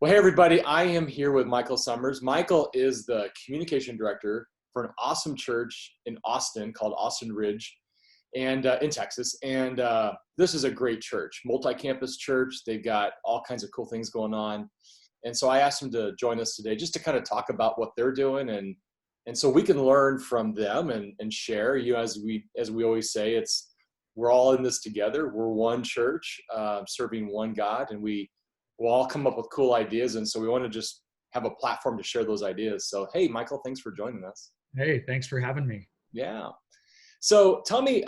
Well, hey, everybody. I am here with Michael Summers. Michael is the communication director for an awesome church in Austin called Austin Ridge and in Texas. And this is a great church, multi-campus church. They've got all kinds of cool things going on. And so I asked him to join us today just to kind of talk about what they're doing and so we can learn from them and share. As we always say, we're all in this together. We're one church serving one God, and we'll all come up with cool ideas. And so we want to just have a platform to share those ideas. So, hey, Michael, thanks for joining us. Hey, thanks for having me. Yeah. So tell me,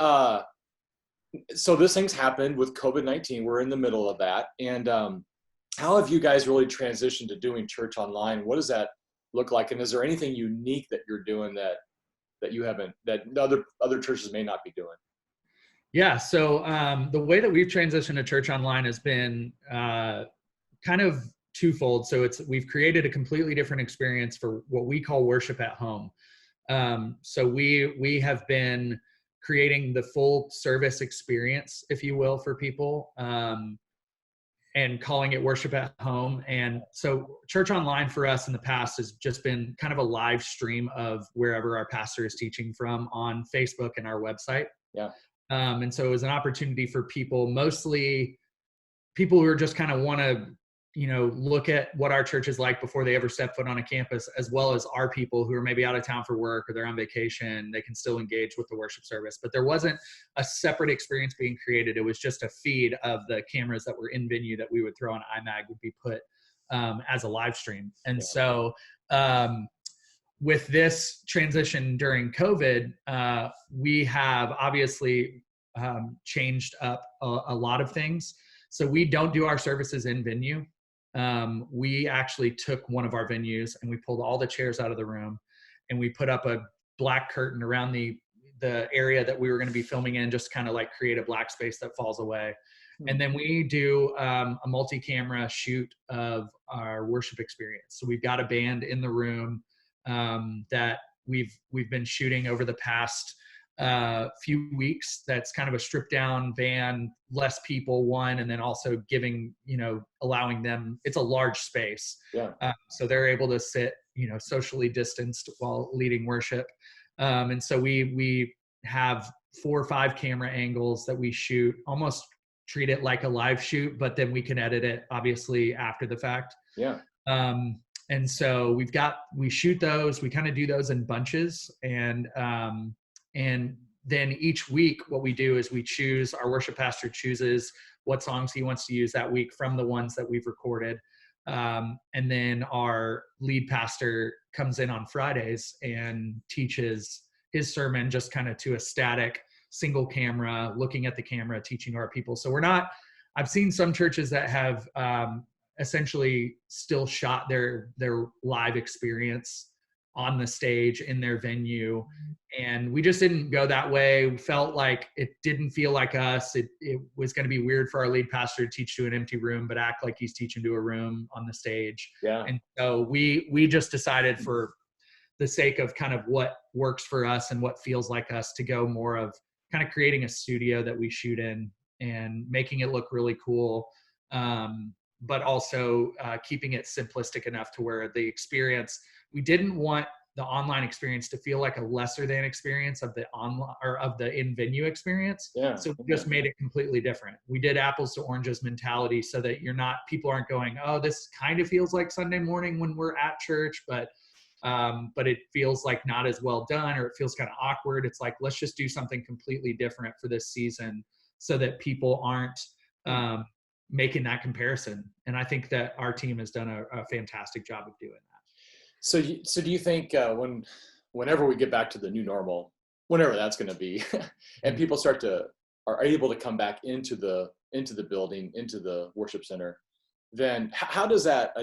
so this thing's happened with COVID-19. We're in the middle of that. And how have you guys really transitioned to doing church online? What does that look like? And is there anything unique that you're doing that you haven't, that other churches may not be doing? Yeah. So the way that we've transitioned to church online has been kind of twofold. So we've created a completely different experience for what we call worship at home. So we have been creating the full service experience, if you will, for people, and calling it worship at home. And so church online for us in the past has just been kind of a live stream of wherever our pastor is teaching from on Facebook and our website. Yeah. And so it was an opportunity for people, mostly people who are just kind of want to, look at what our church is like before they ever step foot on a campus, as well as our people who are maybe out of town for work or they're on vacation. They can still engage with the worship service, but there wasn't a separate experience being created. It was just a feed of the cameras that were in venue that we would throw on iMag would be put as a live stream. And so with this transition during COVID, we have obviously changed up a lot of things. So we don't do our services in venue. We actually took one of our venues and we pulled all the chairs out of the room and we put up a black curtain around the area that we were going to be filming in, just kind of like create a black space that falls away. And then we do a multi-camera shoot of our worship experience. So we've got a band in the room that we've been shooting over the past few weeks. That's kind of a stripped down van, less people, and then also giving, allowing them, it's a large space. Yeah. So they're able to sit, socially distanced while leading worship. And so we have 4 or 5 camera angles that we shoot, almost treat it like a live shoot, but then we can edit it obviously after the fact. Yeah. And so we shoot those, we kind of do those in bunches. And then each week what we do is our worship pastor chooses what songs he wants to use that week from the ones that we've recorded. And then our lead pastor comes in on Fridays and teaches his sermon just kind of to a static single camera, looking at the camera, teaching our people. So I've seen some churches that have essentially still shot their live experience on the stage in their venue. And we just didn't go that way. We felt like it didn't feel like us. It was going to be weird for our lead pastor to teach to an empty room, but act like he's teaching to a room on the stage. Yeah. And so we just decided, for the sake of kind of what works for us and what feels like us, to go more of kind of creating a studio that we shoot in and making it look really cool. But also keeping it simplistic enough to where the experience, we didn't want the online experience to feel like a lesser than experience of the online or of the in-venue experience. Yeah. So we just made it completely different. We did apples to oranges mentality so that people aren't going, oh, this kind of feels like Sunday morning when we're at church, but it feels like not as well done, or it feels kind of awkward. It's like, let's just do something completely different for this season so that people aren't making that comparison. And I think that our team has done a fantastic job of doing that. So do you think whenever we get back to the new normal, whenever that's going to be, and people are able to come back into the building, into the worship center, then how does that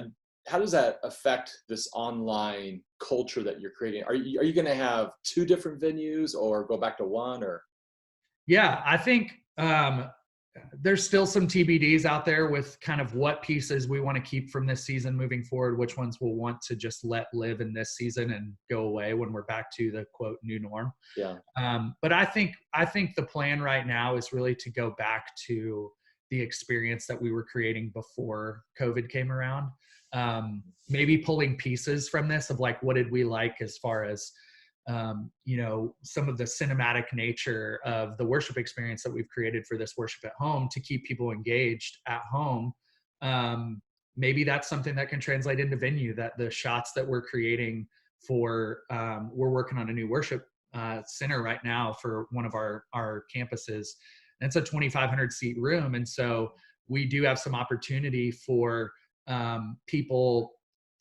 affect this online culture that you're creating? Are you going to have 2 different venues or go back to 1 or? Yeah, I think there's still some TBDs out there with kind of what pieces we want to keep from this season moving forward, which ones we'll want to just let live in this season and go away when we're back to the quote new norm. Yeah. But I think the plan right now is really to go back to the experience that we were creating before COVID came around. Maybe pulling pieces from this of like, what did we like as far as, some of the cinematic nature of the worship experience that we've created for this worship at home to keep people engaged at home. Maybe that's something that can translate into venue, that the shots that we're creating for, we're working on a new worship center right now for one of our campuses. And it's a 2,500 seat room. And so we do have some opportunity for people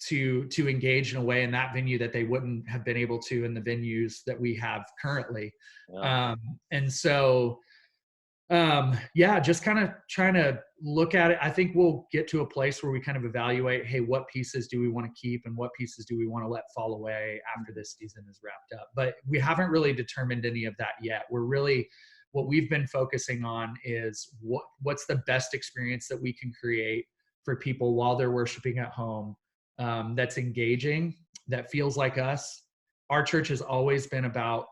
to engage in a way in that venue that they wouldn't have been able to in the venues that we have currently. Yeah. And so, just kind of trying to look at it. I think we'll get to a place where we kind of evaluate, hey, what pieces do we want to keep and what pieces do we want to let fall away after this season is wrapped up? But we haven't really determined any of that yet. What we've been focusing on is what's the best experience that we can create for people while they're worshiping at home, that's engaging, that feels like us. Our church has always been about,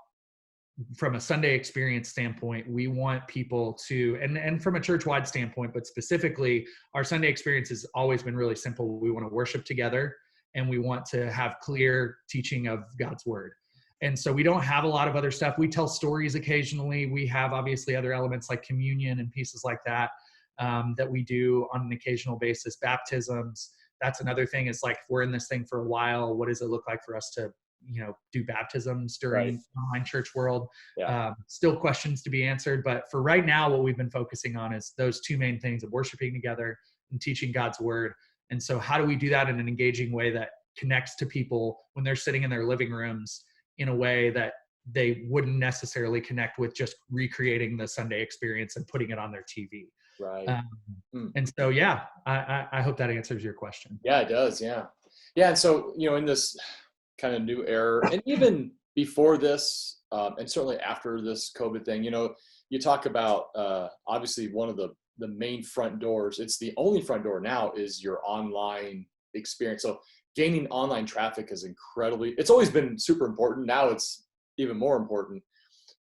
from a Sunday experience standpoint, we want people to, and from a church-wide standpoint, but specifically, our Sunday experience has always been really simple. We want to worship together, and we want to have clear teaching of God's word. And so we don't have a lot of other stuff. We tell stories occasionally. We have obviously other elements like communion and pieces like that, that we do on an occasional basis. Baptisms, that's another thing. Is like, if we're in this thing for a while, what does it look like for us to do baptisms during online church world? Yeah. Still questions to be answered, but for right now, what we've been focusing on is those two main things of worshiping together and teaching God's word. And so how do we do that in an engaging way that connects to people when they're sitting in their living rooms in a way that they wouldn't necessarily connect with just recreating the Sunday experience and putting it on their TV? Right. And so, I hope that answers your question. Yeah, it does. Yeah. And so, in this kind of new era, and even before this, and certainly after this COVID thing, you talk about, obviously one of the main front doors, it's the only front door now, is your online experience. So gaining online traffic is it's always been super important. Now it's even more important.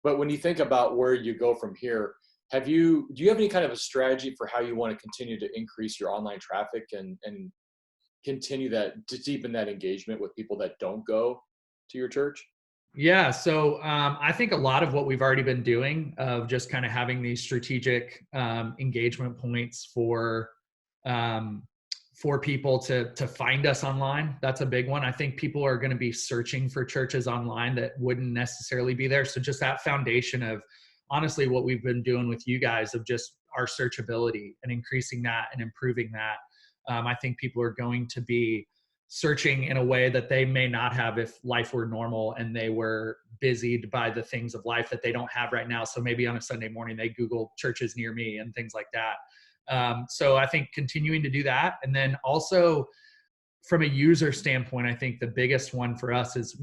But when you think about where you go from here, do you have any kind of a strategy for how you want to continue to increase your online traffic and continue that, to deepen that engagement with people that don't go to your church? Yeah. So I think a lot of what we've already been doing of just kind of having these strategic engagement points for people to find us online. That's a big one. I think people are going to be searching for churches online that wouldn't necessarily be there. So just that foundation of, honestly, what we've been doing with you guys of just our searchability and increasing that and improving that. I think people are going to be searching in a way that they may not have if life were normal and they were busied by the things of life that they don't have right now. So maybe on a Sunday morning, they Google churches near me and things like that. So I think continuing to do that. And then also from a user standpoint, I think the biggest one for us is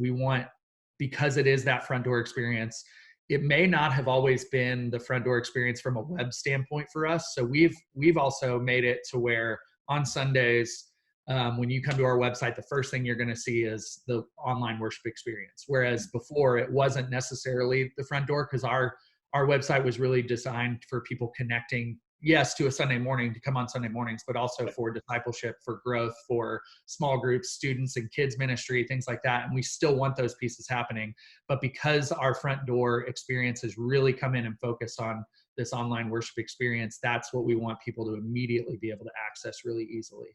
because it is that front door experience, it may not have always been the front door experience from a web standpoint for us. So we've also made it to where on Sundays, when you come to our website, the first thing you're going to see is the online worship experience. Whereas before, it wasn't necessarily the front door, because our website was really designed for people connecting, yes, to a Sunday morning, to come on Sunday mornings, but also for discipleship, for growth, for small groups, students and kids ministry, things like that. And we still want those pieces happening. But because our front door experience has really come in and focused on this online worship experience, that's what we want people to immediately be able to access really easily.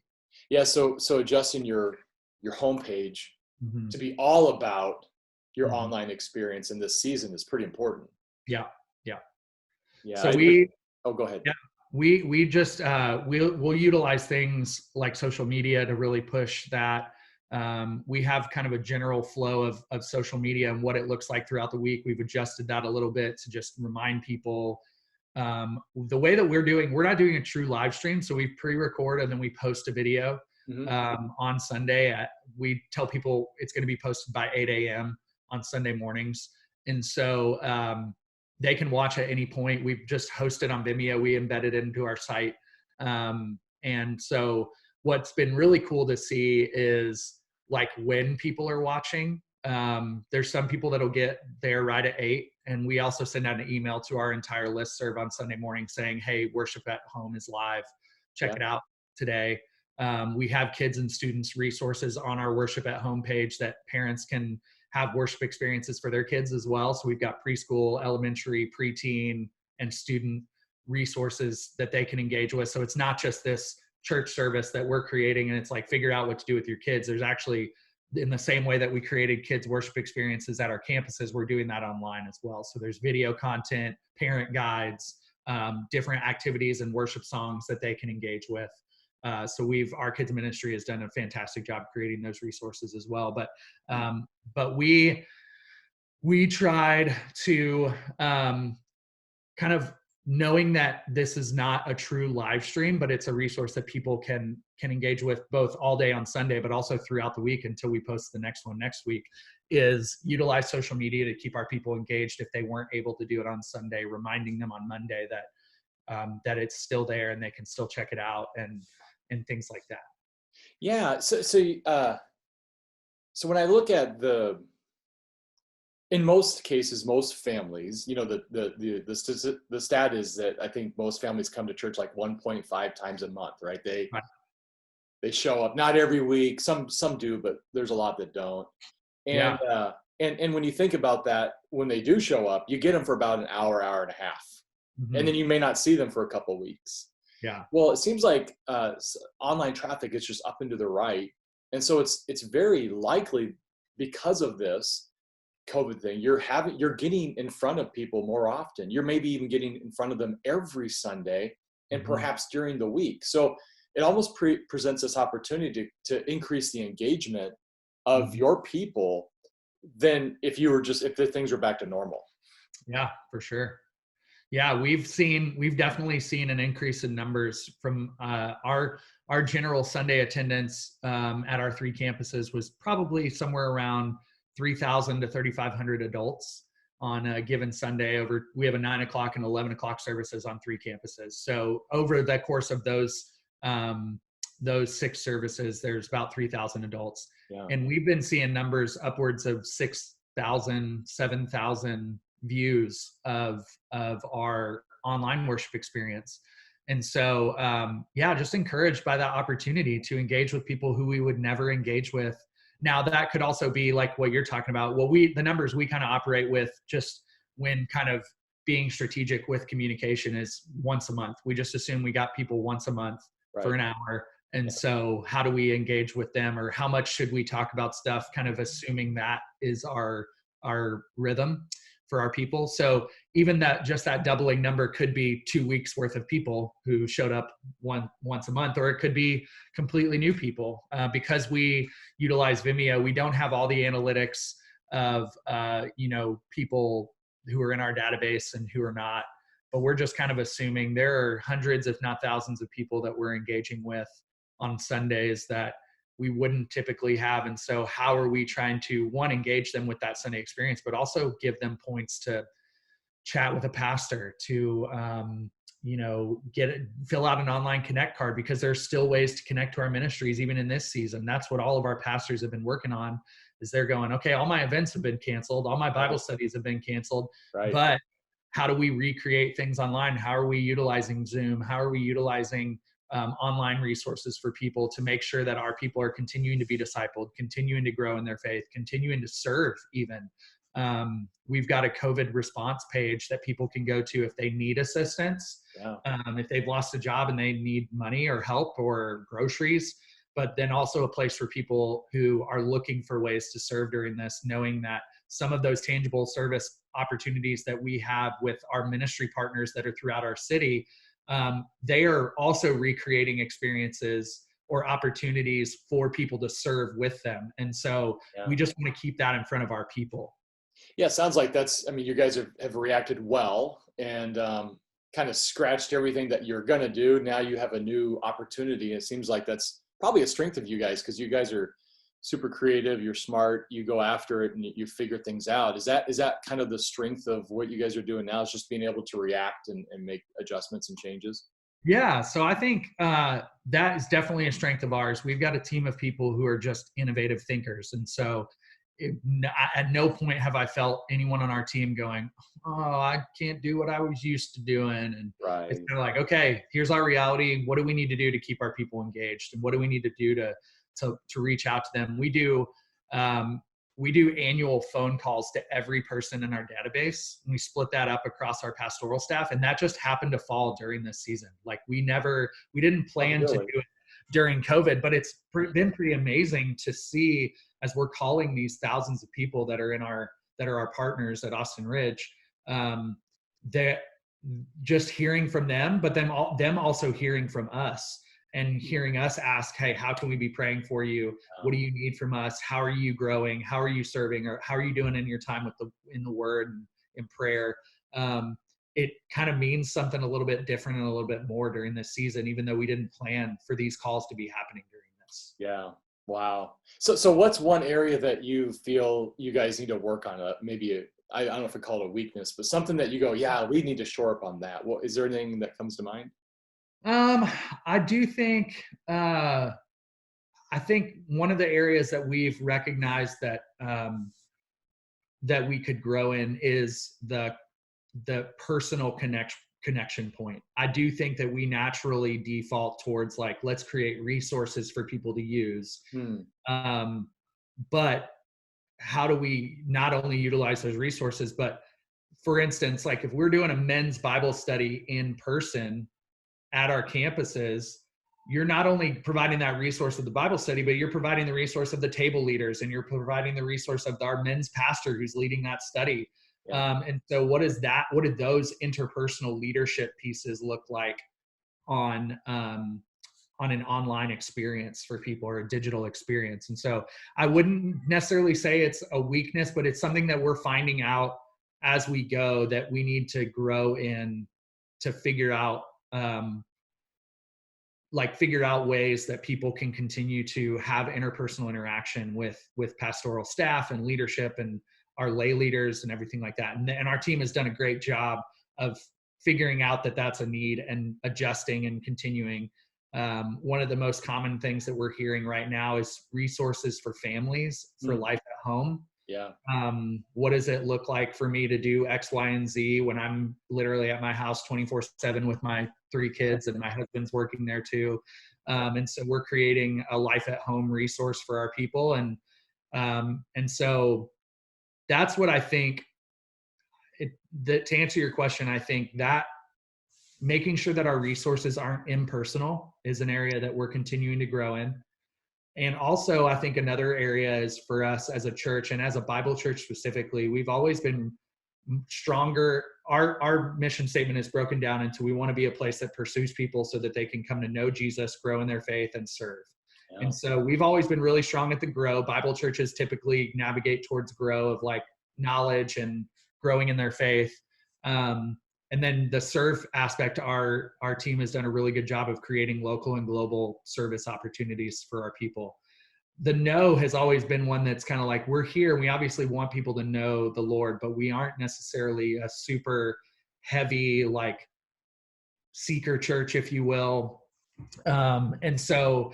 Yeah. So adjusting your homepage to be all about your online experience in this season is pretty important. Yeah. So go ahead. Yeah. We just we'll utilize things like social media to really push that. We have kind of a general flow of social media and what it looks like throughout the week. We've adjusted that a little bit to just remind people the way that we're not doing a true live stream. So we pre-record and then we post a video on Sunday. We tell people it's going to be posted by 8 a.m. on Sunday mornings. And so they can watch at any point. We've just hosted on Vimeo. We embedded it into our site. And so what's been really cool to see is like when people are watching, there's some people that'll get there right at 8 And we also send out an email to our entire listserv on Sunday morning saying, hey, worship at home is live. Check it out today. We have kids and students resources on our worship at home page that parents can have worship experiences for their kids as well. So we've got preschool, elementary, preteen, and student resources that they can engage with. So it's not just this church service that we're creating and it's like figure out what to do with your kids. There's actually, in the same way that we created kids worship experiences at our campuses, we're doing that online as well. So there's video content, parent guides, different activities and worship songs that they can engage with. So our kids ministry has done a fantastic job creating those resources as well. But we tried to kind of, knowing that this is not a true live stream, but it's a resource that people can engage with both all day on Sunday, but also throughout the week until we post the next one next week, is utilize social media to keep our people engaged if they weren't able to do it on Sunday, reminding them on Monday that it's still there and they can still check it out and things like that. Yeah. So when I look at in most cases, most families, the stat is that I think most families come to church like 1.5 times a month, right? They show up, not every week. Some do, but there's a lot that don't. And and when you think about that, when they do show up, you get them for about an hour and a half, and then you may not see them for a couple of weeks. Yeah. Well, it seems like online traffic is just up and to the right, and so it's very likely because of this COVID thing, you're getting in front of people more often. You're maybe even getting in front of them every Sunday and perhaps during the week. So it almost presents this opportunity to increase the engagement of your people than if the things were back to normal. Yeah, for sure. Yeah, we've definitely seen an increase in numbers from our general Sunday attendance at our 3 campuses was probably somewhere around 3,000 to 3,500 adults on a given Sunday. We have a 9 o'clock and 11 o'clock services on 3 campuses. So over the course of those 6 services, there's about 3,000 adults. Yeah. And we've been seeing numbers upwards of 6,000, 7,000 views of our online worship experience. And so, just encouraged by that opportunity to engage with people who we would never engage with. Now that could also be like what you're talking about. Well, the numbers we kind of operate with just when kind of being strategic with communication is once a month. We just assume we got people once a month for an hour. And so how do we engage with them, or how much should we talk about stuff, kind of assuming that is our rhythm for our people. So even that doubling number could be 2 weeks worth of people who showed up once a month, or it could be completely new people. Because we utilize Vimeo, we don't have all the analytics of people who are in our database and who are not, but we're just kind of assuming there are hundreds, if not thousands, of people that we're engaging with on Sundays that we wouldn't typically have. And so how are we trying to, one, engage them with that Sunday experience, but also give them points to chat with a pastor, to fill out an online connect card, because there's still ways to connect to our ministries even in this season. That's what all of our pastors have been working on, is they're going, okay, all my events have been canceled, all my Bible studies have been canceled, but how do we recreate things online? How are we utilizing Zoom? How are we utilizing online resources for people to make sure that our people are continuing to be discipled, continuing to grow in their faith, continuing to serve even. We've got a COVID response page that people can go to if they need assistance, if they've lost a job and they need money or help or groceries, but then also a place for people who are looking for ways to serve during this, knowing that some of those tangible service opportunities that we have with our ministry partners that are throughout our city, they are also recreating experiences or opportunities for people to serve with them. And so we just want to keep that in front of our people. Yeah, sounds like you guys have reacted well and kind of scratched everything that you're going to do. Now you have a new opportunity. It seems like that's probably a strength of you guys, because you guys are super creative, you're smart, you go after it and you figure things out. Is that kind of the strength of what you guys are doing now, is just being able to react and make adjustments and changes? Yeah. So I think that is definitely a strength of ours. We've got a team of people who are just innovative thinkers. And so at no point have I felt anyone on our team going, oh, I can't do what I was used to doing. And it's kind of like, okay, here's our reality. What do we need to do to keep our people engaged? And what do we need to do to reach out to them? We do annual phone calls to every person in our database. And we split that up across our pastoral staff. And that just happened to fall during this season. Like we didn't plan to do it during COVID, but it's been pretty amazing to see as we're calling these thousands of people that are our partners at Austin Ridge, that just hearing from them, but them also hearing from us and hearing us ask, hey, how can we be praying for you? What do you need from us? How are you growing? How are you serving? Or how are you doing in your time in the word and in prayer? It kind of means something a little bit different and a little bit more during this season, even though we didn't plan for these calls to be happening during this. Yeah. Wow. So what's one area that you feel you guys need to work on? I don't know if I call it a weakness, but something that you go, yeah, we need to shore up on that. Is there anything that comes to mind? I do think, I think one of the areas that we've recognized that we could grow in is the personal connection point. I do think that we naturally default towards like, let's create resources for people to use. But how do we not only utilize those resources, but for instance, like if we're doing a men's Bible study in person at our campuses, you're not only providing that resource of the Bible study, but you're providing the resource of the table leaders, and you're providing the resource of our men's pastor who's leading that study. Yeah. And so what do those interpersonal leadership pieces look like on an online experience for people, or a digital experience? And so I wouldn't necessarily say it's a weakness, but it's something that we're finding out as we go that we need to grow in to figure out ways that people can continue to have interpersonal interaction with pastoral staff and leadership and our lay leaders and everything like that. And our team has done a great job of figuring out that that's a need and adjusting and continuing. One of the most common things that we're hearing right now is resources for families for life at home. Yeah. What does it look like for me to do X, Y, and Z when I'm literally at my house 24/7 with my 3 kids, and my husband's working there too. And so we're creating a life at home resource for our people. And so that's what I think to answer your question, I think that making sure that our resources aren't impersonal is an area that we're continuing to grow in. And also, I think another area is for us as a church, and as a Bible church specifically, we've always been stronger. Our mission statement is broken down into, we want to be a place that pursues people so that they can come to know Jesus, grow in their faith, and serve. Yeah. And so we've always been really strong at the grow. Bible churches typically navigate towards grow of like knowledge and growing in their faith. And then the serve aspect, our team has done a really good job of creating local and global service opportunities for our people. The know has always been one that's kind of like, we're here and we obviously want people to know the Lord, but we aren't necessarily a super heavy like seeker church, if you will. And so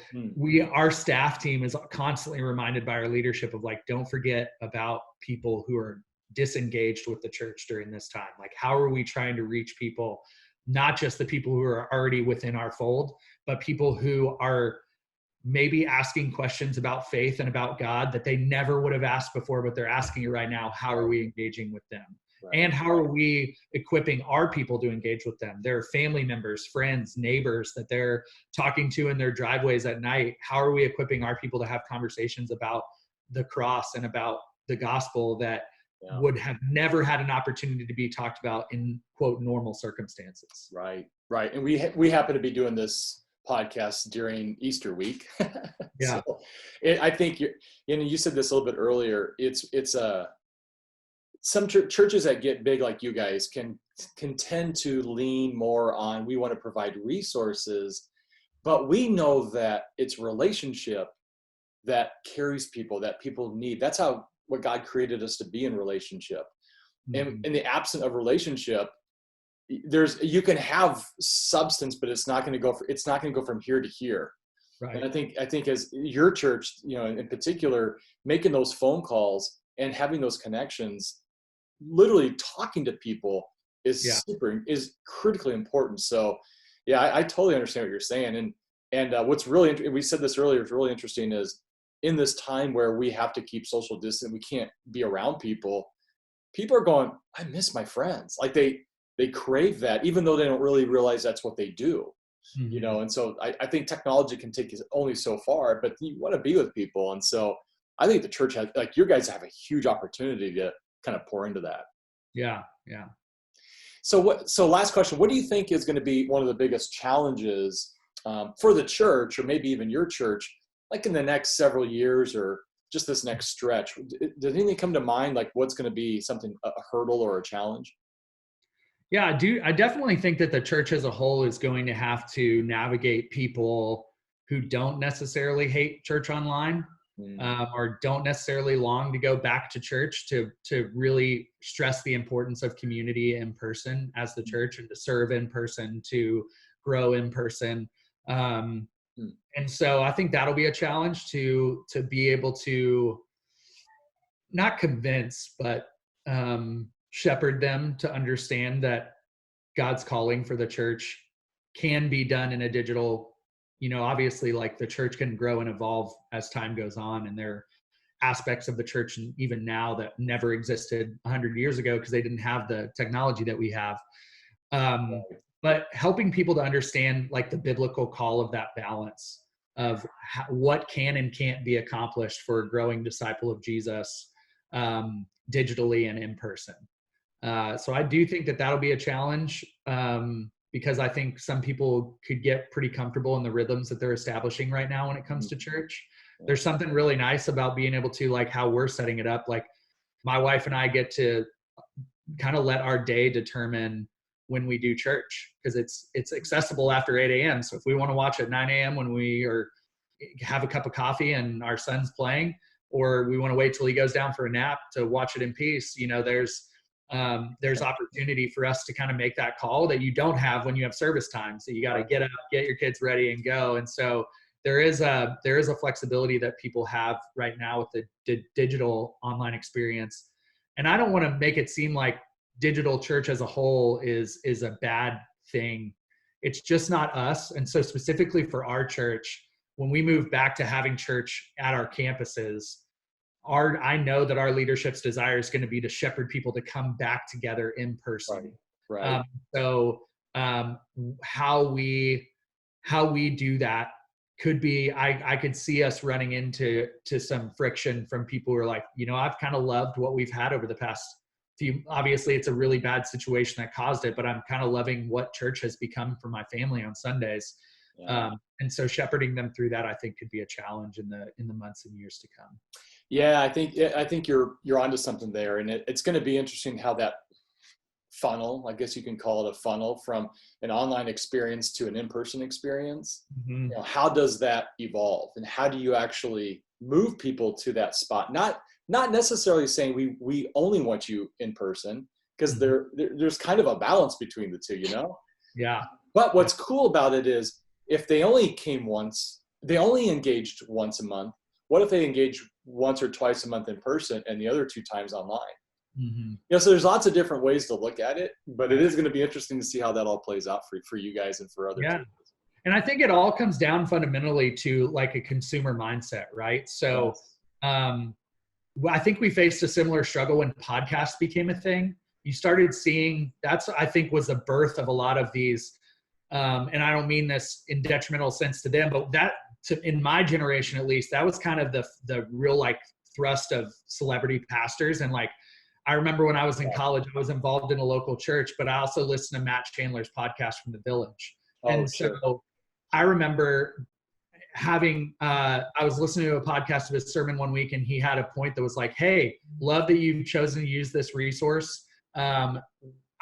our staff team is constantly reminded by our leadership of like, don't forget about people who are disengaged with the church during this time. Like, how are we trying to reach people, not just the people who are already within our fold, but people who are maybe asking questions about faith and about God that they never would have asked before, but they're asking it right now. How are we engaging with them? Right. And how are we equipping our people to engage with them? Their family members, friends, neighbors that they're talking to in their driveways at night. How are we equipping our people to have conversations about the cross and about the gospel that would have never had an opportunity to be talked about in quote normal circumstances? Right. And we happen to be doing this podcast during Easter week. Yeah. So I think you said this a little bit earlier. It's some churches that get big like you guys can tend to lean more on, we want to provide resources, but we know that it's relationship that carries people, that people need. That's what God created us to be, in relationship. Mm-hmm. And in the absence of relationship, you can have substance, but it's not going to go from here to here. And Right. I think as your church, you know, in particular, making those phone calls and having those connections, literally talking to people Yeah. is critically important. So yeah, I totally understand what you're saying. And what's really, we said this earlier, it's really interesting is in this time where we have to keep social distance, we can't be around people. People are going, I miss my friends. Like they crave that, even though they don't really realize that's what they do, you Hmm. know? And so I think technology can take us only so far, but you want to be with people. And so I think the church has, like, you guys have a huge opportunity to kind of pour into that. Yeah. Yeah. So last question, what do you think is going to be one of the biggest challenges for the church, or maybe even your church, like in the next several years or just this next stretch? Does anything come to mind, like what's going to be something, a hurdle or a challenge? Yeah, I do. I definitely think that the church as a whole is going to have to navigate people who don't necessarily hate church online, Mm, or don't necessarily long to go back to church, to really stress the importance of community in person as the church, and to serve in person, to grow in person. Um, mm, and so I think that'll be a challenge to be able to not convince, but shepherd them to understand that God's calling for the church can be done in a digital, obviously, like, the church can grow and evolve as time goes on. And there are aspects of the church, and even now, that never existed 100 years ago because they didn't have the technology that we have. Um, but helping people to understand, like, the biblical call of that balance of what can and can't be accomplished for a growing disciple of Jesus, digitally and in person. So I do think that that'll be a challenge, because I think some people could get pretty comfortable in the rhythms that they're establishing right now when it comes mm, to church. yeah, There's something really nice about being able to, like, how we're setting it up. Like, my wife and I get to kind of let our day determine when we do church, because it's accessible after 8 a.m. So if we want to watch at 9 a.m. when we are have a cup of coffee and our son's playing, or we want to wait till he goes down for a nap to watch it in peace, there's opportunity for us to kind of make that call that you don't have when you have service time. So you got to right. get up, get your kids ready, and go. And so there is a flexibility that people have right now with the digital online experience. And I don't want to make it seem like digital church as a whole is a bad thing. It's just not us. And so specifically for our church, when we move back to having church at our campuses, I know that our leadership's desire is going to be to shepherd people to come back together in Right. person. Right. Um, so um, how we do that could be, I could see us running into some friction from people who are like, I've kind of loved what we've had over the past few. Obviously, it's a really bad situation that caused it, but I'm kind of loving what church has become for my family on Sundays. Yeah. And so shepherding them through that, I think, could be a challenge in the months and years to come. Yeah, I think you're onto something there, and it's going to be interesting how that funnel, I guess you can call it a funnel, from an online experience to an in-person experience. Mm-hmm. You know, how does that evolve, and how do you actually move people to that spot? Not necessarily saying we only want you in person, because Mm-hmm. there's kind of a balance between the two, you know. Yeah. But Yeah. what's cool about it is if they only came once, they only engaged once a month. What if they engage once or twice a month in person and the other 2 times online? Mm-hmm. You know, so there's lots of different ways to look at it, but it Right. is going to be interesting to see how that all plays out for you guys and for other Yeah. churches. And I think it all comes down fundamentally to, like, a consumer mindset, right? So Yes. um, I think we faced a similar struggle when podcasts became a thing. You started seeing, that's, I think, was the birth of a lot of these. And I don't mean this in detrimental sense to them, but in my generation, at least, that was kind of the real, like, thrust of celebrity pastors. And, like, I remember when I was in college, I was involved in a local church, but I also listened to Matt Chandler's podcast from the Village. Oh, And sure. so I remember I was listening to a podcast of his sermon one week, and he had a point that was like, hey, love that you've chosen to use this resource.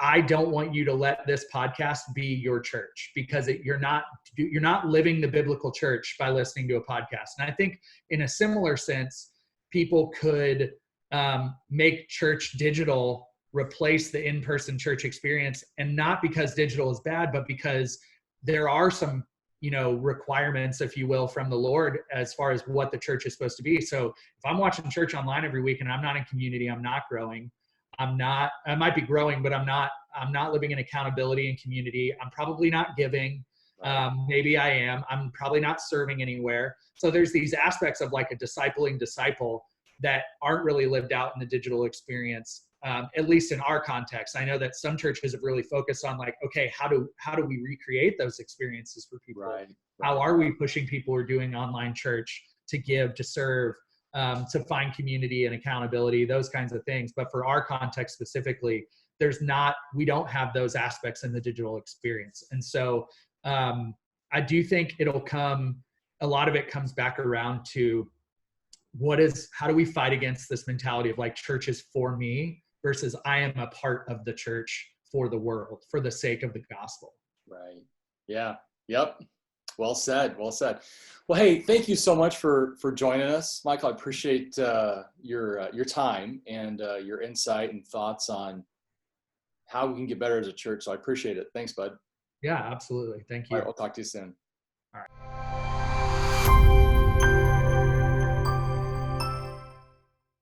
I don't want you to let this podcast be your church, because you're not living the biblical church by listening to a podcast. And I think in a similar sense, people could make church digital replace the in-person church experience, and not because digital is bad, but because there are some requirements, if you will, from the Lord as far as what the church is supposed to be. So if I'm watching church online every week and I'm not in community, I'm not growing. I might be growing, but I'm not living in accountability and community. I'm probably not giving. Maybe I am. I'm probably not serving anywhere. So there's these aspects of like a discipling disciple that aren't really lived out in the digital experience, at least in our context. I know that some churches have really focused on like, okay, how do we recreate those experiences for people? Right. How are we pushing people who are doing online church to give, to serve, to find community and accountability, those kinds of things. But for our context specifically, we don't have those aspects in the digital experience. And so I do think a lot of it comes back around to how do we fight against this mentality of like church is for me versus I am a part of the church for the world, for the sake of the gospel. Right. Yeah. Yep. Well said. Well said. Well, hey, thank you so much for joining us, Michael. I appreciate your time and your insight and thoughts on how we can get better as a church. So I appreciate it. Thanks, bud. Yeah, absolutely. Thank you. All right, we'll talk to you soon. All right.